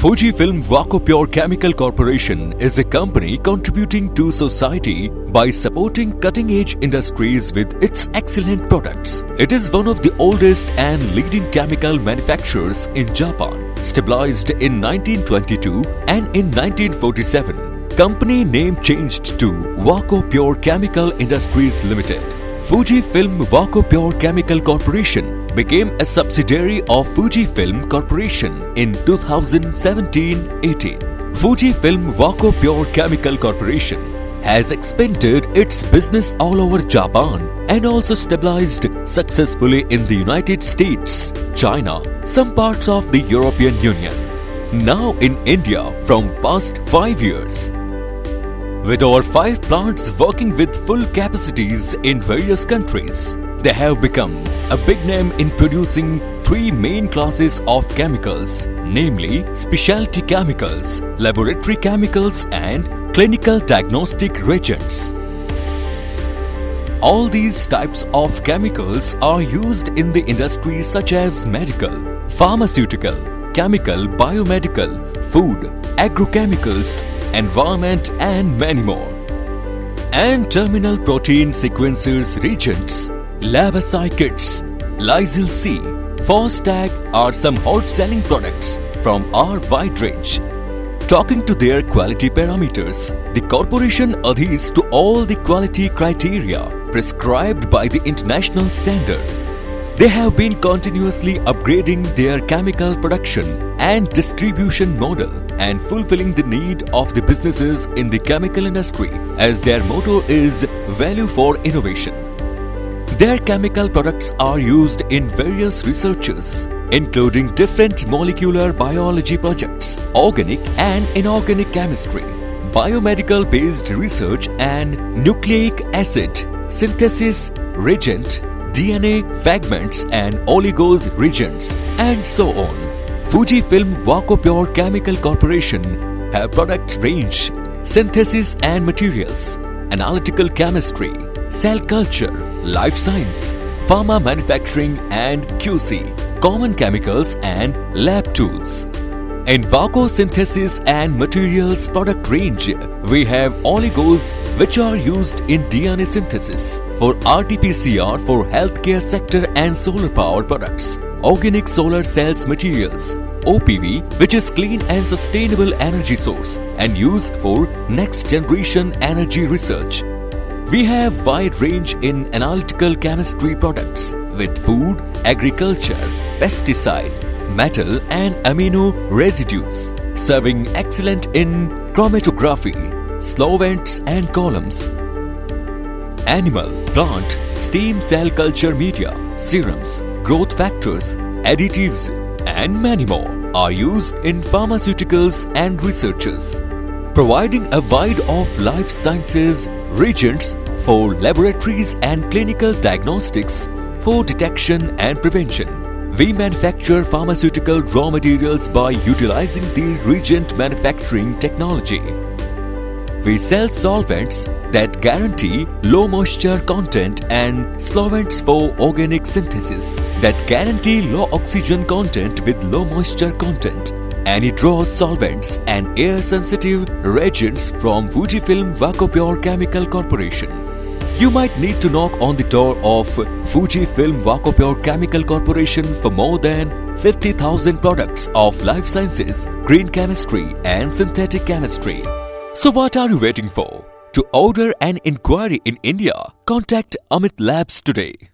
Fujifilm Wakopure Chemical Corporation is a company contributing to society by supporting cutting-edge industries with its excellent products. It is one of the oldest and leading chemical manufacturers in Japan, established in 1922 and in 1947. Company name changed to Wakopure Chemical Industries Limited. Fujifilm Wakopure Chemical Corporation became a subsidiary of Fujifilm Corporation in 2017-18. Fujifilm Wakopure Chemical Corporation has expanded its business all over Japan and also stabilized successfully in the United States, China, some parts of the European Union, now in India from past 5 years. With over 5 plants working with full capacities in various countries, they have become a big name in producing 3 main classes of chemicals, namely specialty chemicals, laboratory chemicals and clinical diagnostic reagents. All these types of chemicals are used in the industries such as medical, pharmaceutical, chemical, biomedical, food, agrochemicals, environment and many more. And terminal protein sequencers reagents, LabSI kits, Lysyl C, Fostag are some hot selling products from our wide range. Talking to their quality parameters, the corporation adheres to all the quality criteria prescribed by the international standard. They have been continuously upgrading their chemical production and distribution model and fulfilling the need of the businesses in the chemical industry, as their motto is value for innovation. Their chemical products are used in various researches, including different molecular biology projects, organic and inorganic chemistry, biomedical based research and nucleic acid synthesis reagent, DNA fragments and oligos reagents, and so on. Fujifilm Wakopure Chemical Corporation have product range, synthesis and materials, analytical chemistry, cell culture, life science, pharma manufacturing and QC, common chemicals and lab tools. In Wako synthesis and materials product range, we have oligos which are used in DNA synthesis, for RT-PCR for healthcare sector and solar power products, organic solar cells materials, OPV which is clean and sustainable energy source and used for next generation energy research. We have wide range in analytical chemistry products with food, agriculture, pesticide, metal and amino residues, serving excellent in chromatography, solvents and columns, animal, plant, stem cell culture media, serums, growth factors, additives and many more are used in pharmaceuticals and researches, providing a wide of life sciences reagents for laboratories and clinical diagnostics for detection and prevention. We manufacture pharmaceutical raw materials by utilizing the reagent manufacturing technology. We sell solvents that guarantee low moisture content and solvents for organic synthesis that guarantee low oxygen content with low moisture content. Anhydrous solvents and air-sensitive reagents from Fujifilm Wakopure Chemical Corporation. You might need to knock on the door of Fujifilm Wakopure Chemical Corporation for more than 50,000 products of life sciences, green chemistry and synthetic chemistry. So what are you waiting for? To order an inquiry in India, contact Amit Labs today.